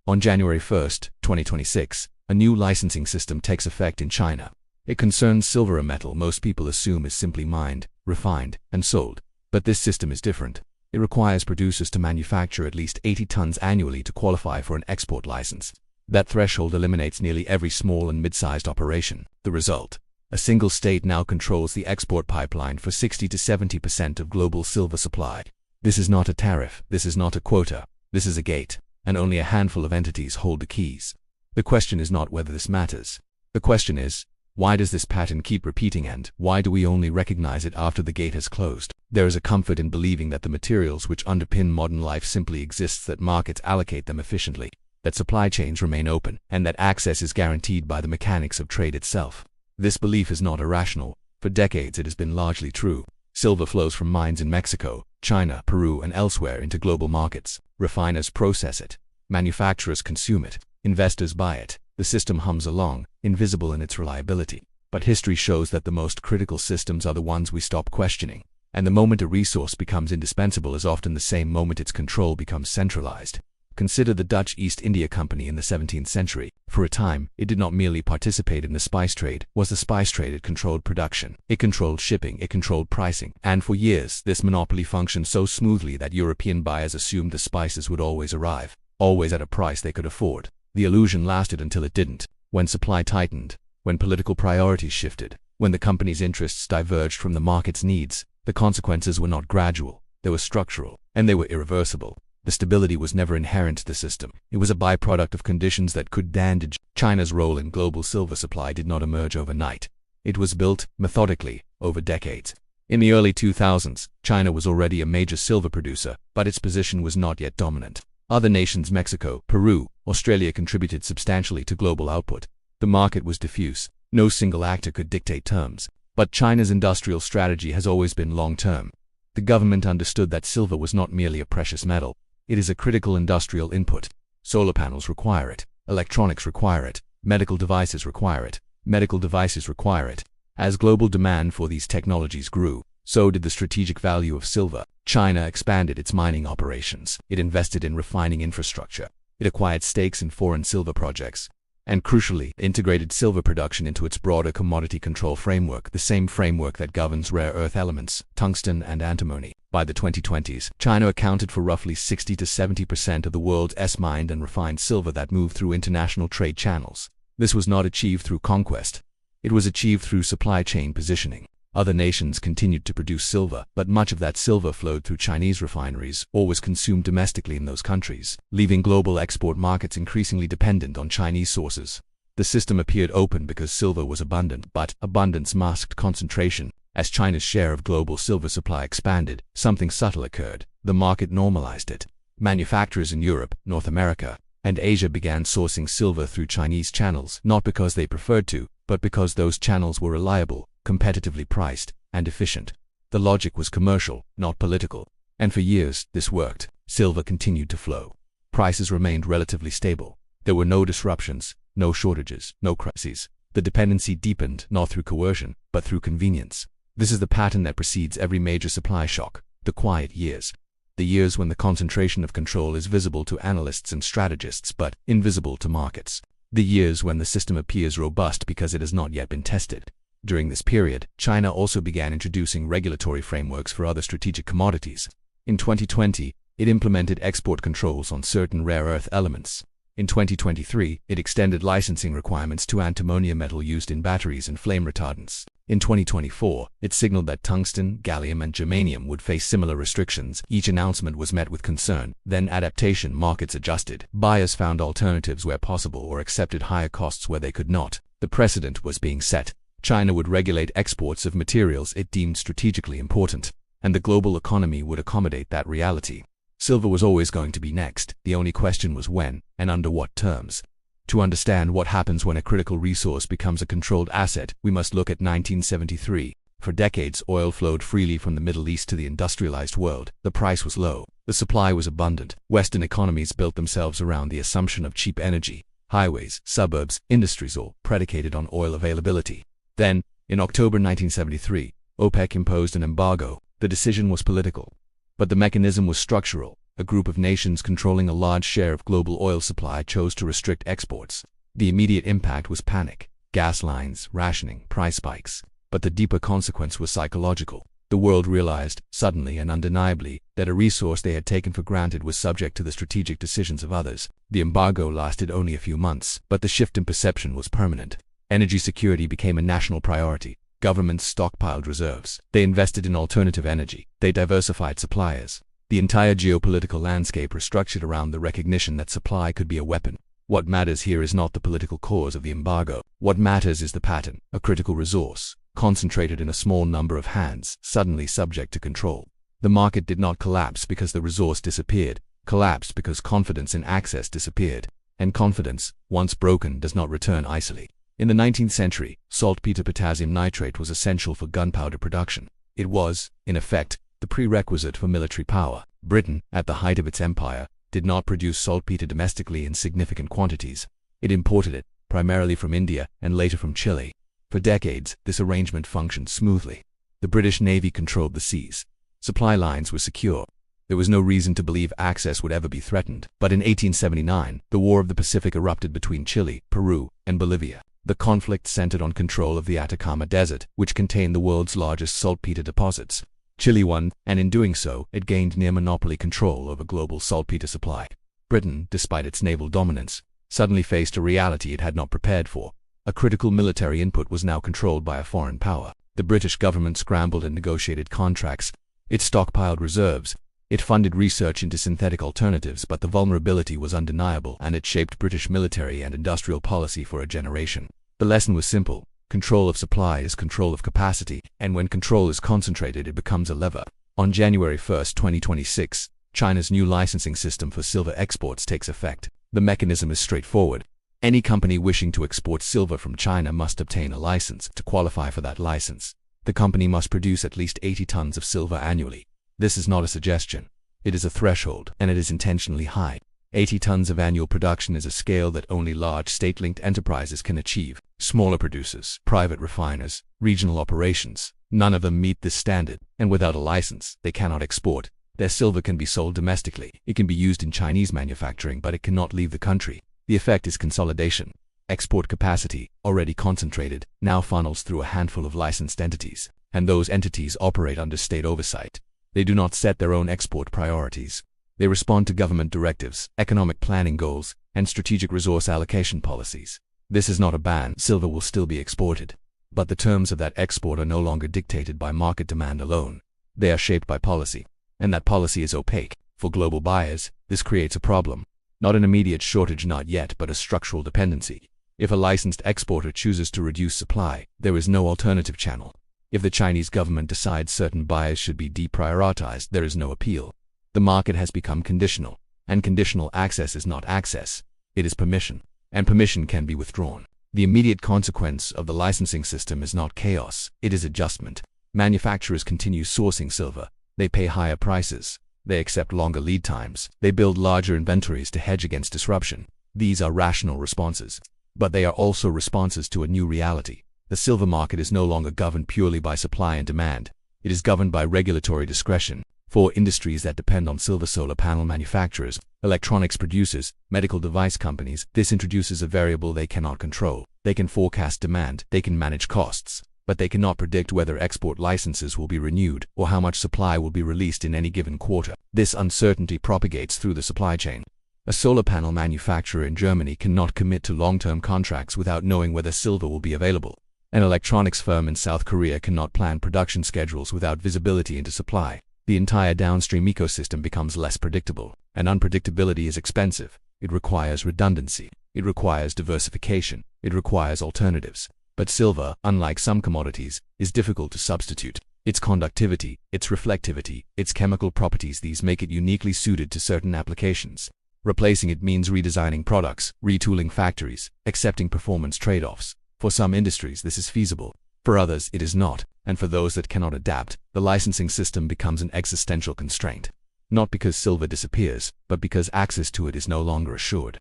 On January 1st, 2026, a new licensing system takes effect in China. It concerns silver, a metal most people assume is simply mined, refined, and sold. But this system is different. It requires producers to manufacture at least 80 tons annually to qualify for an export license. That threshold eliminates nearly every small and mid-sized operation. The result? A single state now controls the export pipeline for 60 to 70% of global silver supply. This is not a tariff, this is not a quota, this is a gate, and only a handful of entities hold the keys. The question is not whether this matters. The question is, why does this pattern keep repeating, and why do we only recognize it after the gate has closed? There is a comfort in believing that the materials which underpin modern life simply exist, that markets allocate them efficiently, that supply chains remain open, and that access is guaranteed by the mechanics of trade itself. This belief is not irrational. For decades it has been largely true. Silver flows from mines in Mexico, China, Peru, and elsewhere into global markets. Refiners process it. Manufacturers consume it. Investors buy it. The system hums along, invisible in its reliability. But history shows that the most critical systems are the ones we stop questioning. And the moment a resource becomes indispensable is often the same moment its control becomes centralized. Consider the Dutch East India Company in the 17th century. For a time, it did not merely participate in the spice trade. Was the spice trade? It controlled production. It controlled shipping. It controlled pricing. And for years, this monopoly functioned so smoothly that European buyers assumed the spices would always arrive, always at a price they could afford. The illusion lasted until it didn't. When supply tightened, when political priorities shifted, when the company's interests diverged from the market's needs, the consequences were not gradual, they were structural, and they were irreversible. The stability was never inherent to the system. It was a byproduct of conditions that could damage. China's role in global silver supply did not emerge overnight. It was built, methodically, over decades. In the early 2000s, China was already a major silver producer, but its position was not yet dominant. Other nations, Mexico, Peru, Australia, contributed substantially to global output. The market was diffuse. No single actor could dictate terms. But China's industrial strategy has always been long-term. The government understood that silver was not merely a precious metal. It is a critical industrial input. Solar panels require it. Electronics require it. Medical devices require it. Medical devices require it. As global demand for these technologies grew, so did the strategic value of silver. China expanded its mining operations. It invested in refining infrastructure. It acquired stakes in foreign silver projects. And crucially, integrated silver production into its broader commodity control framework, the same framework that governs rare earth elements, tungsten and antimony. By the 2020s, China accounted for roughly 60 to 70% of the world's mined and refined silver that moved through international trade channels. This was not achieved through conquest. It was achieved through supply chain positioning. Other nations continued to produce silver, but much of that silver flowed through Chinese refineries or was consumed domestically in those countries, leaving global export markets increasingly dependent on Chinese sources. The system appeared open because silver was abundant, but abundance masked concentration. As China's share of global silver supply expanded, something subtle occurred. The market normalized it. Manufacturers in Europe, North America, and Asia began sourcing silver through Chinese channels, not because they preferred to, but because those channels were reliable, competitively priced, and efficient. The logic was commercial, not political. And for years, this worked. Silver continued to flow. Prices remained relatively stable. There were no disruptions, no shortages, no crises. The dependency deepened, not through coercion, but through convenience. This is the pattern that precedes every major supply shock. The quiet years. The years when the concentration of control is visible to analysts and strategists, but invisible to markets. The years when the system appears robust because it has not yet been tested. During this period, China also began introducing regulatory frameworks for other strategic commodities. In 2020, it implemented export controls on certain rare earth elements. In 2023, it extended licensing requirements to antimony, a metal used in batteries and flame retardants. In 2024, it signaled that tungsten, gallium, and germanium would face similar restrictions. Each announcement was met with concern, then adaptation. Markets adjusted. Buyers found alternatives where possible or accepted higher costs where they could not. The precedent was being set. China would regulate exports of materials it deemed strategically important, and the global economy would accommodate that reality. Silver was always going to be next. The only question was when, and under what terms. To understand what happens when a critical resource becomes a controlled asset, we must look at 1973. For decades, oil flowed freely from the Middle East to the industrialized world. The price was low. The supply was abundant. Western economies built themselves around the assumption of cheap energy. Highways, suburbs, industries, all predicated on oil availability. Then, in October 1973, OPEC imposed an embargo. The decision was political, but the mechanism was structural. a group of nations controlling a large share of global oil supply chose to restrict exports. The immediate impact was panic, gas lines, rationing, price spikes. But the deeper consequence was psychological. The world realized, suddenly and undeniably, that a resource they had taken for granted was subject to the strategic decisions of others. The embargo lasted only a few months, but the shift in perception was permanent. Energy security became a national priority. Governments stockpiled reserves. They invested in alternative energy. They diversified suppliers. The entire geopolitical landscape restructured around the recognition that supply could be a weapon. What matters here is not the political cause of the embargo. What matters is the pattern, a critical resource, concentrated in a small number of hands, suddenly subject to control. The market did not collapse because the resource disappeared, collapsed because confidence in access disappeared. And confidence, once broken, does not return easily. In the 19th century, saltpeter potassium nitrate was essential for gunpowder production. It was, in effect, the prerequisite for military power. Britain, at the height of its empire, did not produce saltpeter domestically in significant quantities. It imported it, primarily from India and later from Chile. For decades, this arrangement functioned smoothly. The British Navy controlled the seas. Supply lines were secure. There was no reason to believe access would ever be threatened. But in 1879, the War of the Pacific erupted between Chile, Peru, and Bolivia. The conflict centered on control of the Atacama Desert, which contained the world's largest saltpeter deposits. Chile won, and in doing so, it gained near-monopoly control over global saltpeter supply. Britain, despite its naval dominance, suddenly faced a reality it had not prepared for. A critical military input was now controlled by a foreign power. The British government scrambled and negotiated contracts. It stockpiled reserves. It funded research into synthetic alternatives, but the vulnerability was undeniable, and it shaped British military and industrial policy for a generation. The lesson was simple. Control of supply is control of capacity, and when control is concentrated, it becomes a lever. On January 1, 2026, China's new licensing system for silver exports takes effect. The mechanism is straightforward. Any company wishing to export silver from China must obtain a license. To qualify for that license, the company must produce at least 80 tons of silver annually. This is not a suggestion. It is a threshold, and it is intentionally high. 80 tons of annual production is a scale that only large state-linked enterprises can achieve. Smaller producers, private refiners, regional operations, none of them meet this standard, and without a license, they cannot export. Their silver can be sold domestically. It can be used in Chinese manufacturing, but it cannot leave the country. The effect is consolidation. Export capacity, already concentrated, now funnels through a handful of licensed entities, and those entities operate under state oversight. They do not set their own export priorities. They respond to government directives, economic planning goals, and strategic resource allocation policies. This is not a ban. Silver will still be exported. But the terms of that export are no longer dictated by market demand alone. They are shaped by policy. And that policy is opaque. For global buyers, this creates a problem. Not an immediate shortage, not yet, but a structural dependency. If a licensed exporter chooses to reduce supply, there is no alternative channel. If the Chinese government decides certain buyers should be deprioritized, there is no appeal. The market has become conditional, and conditional access is not access, it is permission, and permission can be withdrawn. The immediate consequence of the licensing system is not chaos, it is adjustment. Manufacturers continue sourcing silver, they pay higher prices, they accept longer lead times, they build larger inventories to hedge against disruption. These are rational responses, but they are also responses to a new reality. The silver market is no longer governed purely by supply and demand. It is governed by regulatory discretion. For industries that depend on silver, solar panel manufacturers, electronics producers, medical device companies, this introduces a variable they cannot control. They can forecast demand, they can manage costs, but they cannot predict whether export licenses will be renewed or how much supply will be released in any given quarter. This uncertainty propagates through the supply chain. A solar panel manufacturer in Germany cannot commit to long-term contracts without knowing whether silver will be available. An electronics firm in South Korea cannot plan production schedules without visibility into supply. The entire downstream ecosystem becomes less predictable, and unpredictability is expensive. It requires redundancy. It requires diversification. It requires alternatives. But silver, unlike some commodities, is difficult to substitute. Its conductivity, its reflectivity, its chemical properties, these make it uniquely suited to certain applications. Replacing it means redesigning products, retooling factories, accepting performance trade-offs. For some industries, this is feasible. For others, it is not. And for those that cannot adapt, the licensing system becomes an existential constraint. Not because silver disappears, but because access to it is no longer assured.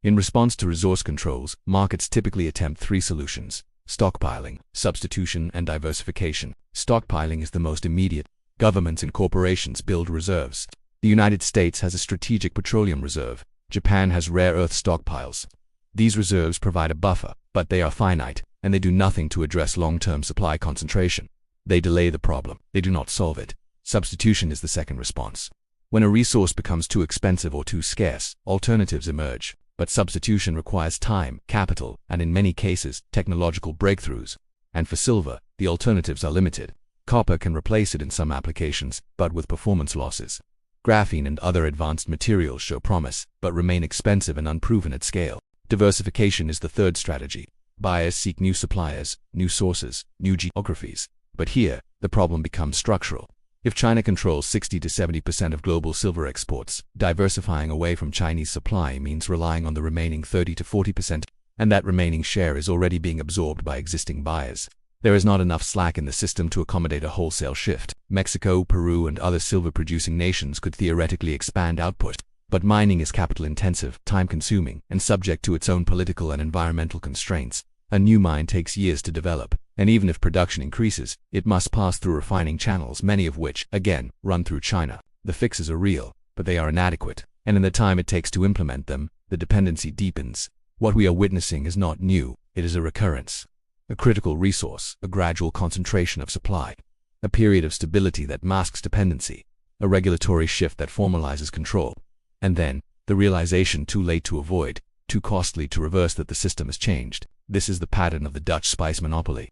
In response to resource controls, markets typically attempt three solutions: stockpiling, substitution, and diversification. Stockpiling is the most immediate. Governments and corporations build reserves. The United States has a strategic petroleum reserve. Japan has rare earth stockpiles. These reserves provide a buffer, but they are finite, and they do nothing to address long-term supply concentration. They delay the problem. They do not solve it. Substitution is the second response. When a resource becomes too expensive or too scarce, alternatives emerge. But substitution requires time, capital, and in many cases, technological breakthroughs. And for silver, the alternatives are limited. Copper can replace it in some applications, but with performance losses. Graphene and other advanced materials show promise, but remain expensive and unproven at scale. Diversification is the third strategy. Buyers seek new suppliers, new sources, new geographies. But here, the problem becomes structural. If China controls 60 to 70% of global silver exports, diversifying away from Chinese supply means relying on the remaining 30 to 40%, and that remaining share is already being absorbed by existing buyers. There is not enough slack in the system to accommodate a wholesale shift. Mexico, Peru, and other silver-producing nations could theoretically expand output, but mining is capital-intensive, time-consuming, and subject to its own political and environmental constraints. A new mine takes years to develop, and even if production increases, it must pass through refining channels, many of which, again, run through China. The fixes are real, but they are inadequate, and in the time it takes to implement them, the dependency deepens. What we are witnessing is not new, it is a recurrence. A critical resource, a gradual concentration of supply, a period of stability that masks dependency, a regulatory shift that formalizes control, and then, the realization too late to avoid, too costly to reverse that the system has changed. This is the pattern of the Dutch spice monopoly.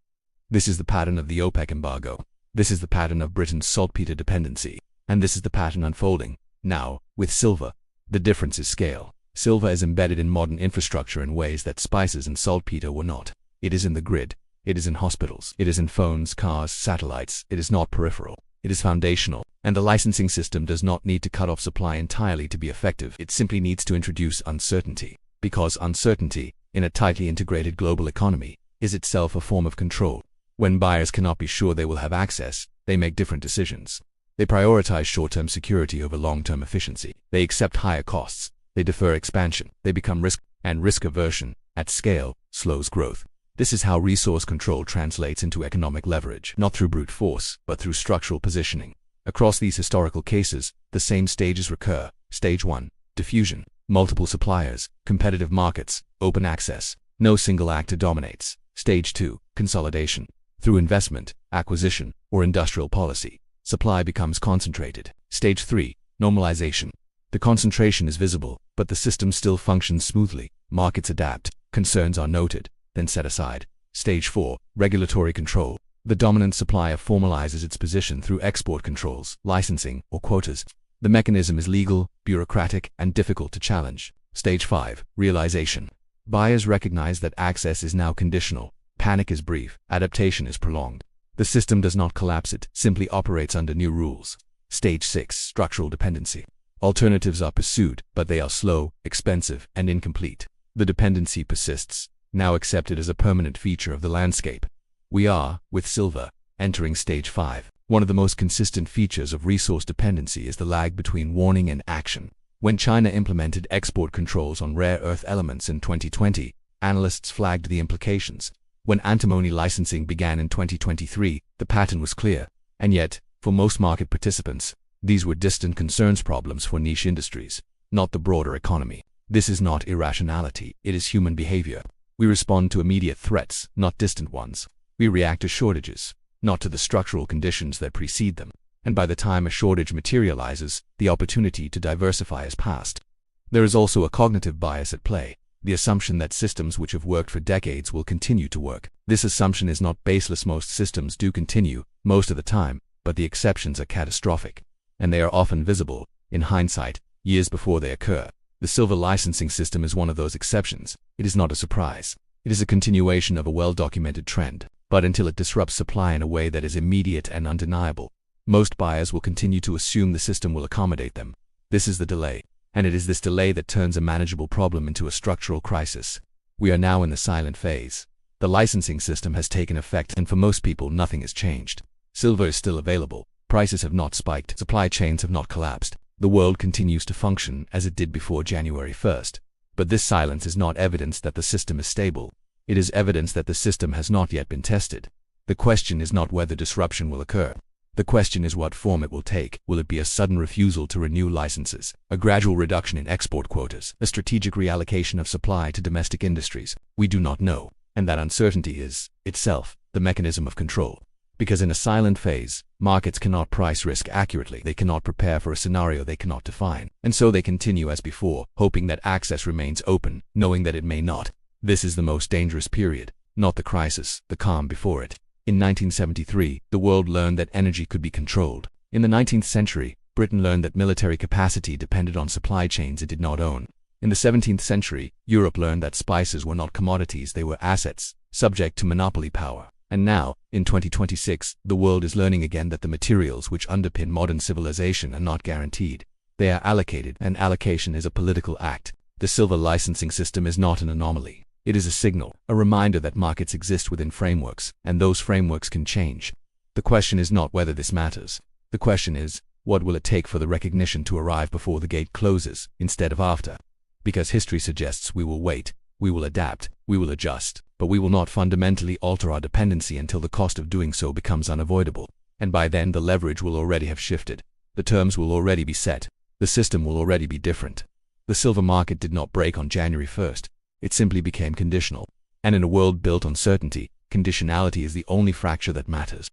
This is the pattern of the OPEC embargo. This is the pattern of Britain's saltpeter dependency. And this is the pattern unfolding. Now, with silver, the difference is scale. Silver is embedded in modern infrastructure in ways that spices and saltpeter were not. It is in the grid. It is in hospitals. It is in phones, cars, satellites. It is not peripheral. It is foundational. And the licensing system does not need to cut off supply entirely to be effective. It simply needs to introduce uncertainty. Because uncertainty, in a tightly integrated global economy, is itself a form of control. When buyers cannot be sure they will have access, they make different decisions. They prioritize short-term security over long-term efficiency. They accept higher costs. They defer expansion. They become risk aversion, at scale, slows growth. This is how resource control translates into economic leverage, not through brute force, but through structural positioning. Across these historical cases, the same stages recur. Stage 1, diffusion. Multiple suppliers, competitive markets, open access. No single actor dominates. Stage 2, consolidation. Through investment, acquisition, or industrial policy, supply becomes concentrated. Stage 3, normalization. The concentration is visible, but the system still functions smoothly. Markets adapt, concerns are noted, then set aside. Stage 4, regulatory control. The dominant supplier formalizes its position through export controls, licensing, or quotas. The mechanism is legal, bureaucratic, and difficult to challenge. Stage 5, realization. Buyers recognize that access is now conditional. Panic is brief, adaptation is prolonged. The system does not collapse, it simply operates under new rules. Stage 6, structural dependency. Alternatives are pursued, but they are slow, expensive, and incomplete. The dependency persists, now accepted as a permanent feature of the landscape. We are, with silver, entering stage 5. One of the most consistent features of resource dependency is the lag between warning and action. When China implemented export controls on rare earth elements in 2020, analysts flagged the implications. When antimony licensing began in 2023, the pattern was clear. And yet, for most market participants, these were distant concerns, problems for niche industries, not the broader economy. This is not irrationality, it is human behavior. We respond to immediate threats, not distant ones. We react to shortages, not to the structural conditions that precede them. And by the time a shortage materializes, the opportunity to diversify is past. There is also a cognitive bias at play, the assumption that systems which have worked for decades will continue to work. This assumption is not baseless. Most systems do continue, most of the time, but the exceptions are catastrophic. And they are often visible, in hindsight, years before they occur. The silver licensing system is one of those exceptions. It is not a surprise. It is a continuation of a well-documented trend. But until it disrupts supply in a way that is immediate and undeniable, most buyers will continue to assume the system will accommodate them. This is the delay, and it is this delay that turns a manageable problem into a structural crisis. We are now in the silent phase. The licensing system has taken effect, and for most people nothing has changed. Silver is still available, prices have not spiked, supply chains have not collapsed. The world continues to function as it did before January 1st. But this silence is not evidence that the system is stable. It is evidence that the system has not yet been tested. The question is not whether disruption will occur. The question is what form it will take. Will it be a sudden refusal to renew licenses, a gradual reduction in export quotas, a strategic reallocation of supply to domestic industries? We do not know, and that uncertainty is, itself, the mechanism of control. Because in a silent phase, markets cannot price risk accurately, they cannot prepare for a scenario they cannot define, and so they continue as before, hoping that access remains open, knowing that it may not. This is the most dangerous period, not the crisis, the calm before it. In 1973, the world learned that energy could be controlled. In the 19th century, Britain learned that military capacity depended on supply chains it did not own. In the 17th century, Europe learned that spices were not commodities, they were assets, subject to monopoly power. And now, in 2026, the world is learning again that the materials which underpin modern civilization are not guaranteed. They are allocated, and allocation is a political act. The silver licensing system is not an anomaly. It is a signal, a reminder that markets exist within frameworks, and those frameworks can change. The question is not whether this matters. The question is, what will it take for the recognition to arrive before the gate closes, instead of after? Because history suggests we will wait, we will adapt, we will adjust, but we will not fundamentally alter our dependency until the cost of doing so becomes unavoidable. And by then the leverage will already have shifted. The terms will already be set. The system will already be different. The silver market did not break on January 1st. It simply became conditional. And in a world built on certainty, conditionality is the only fracture that matters.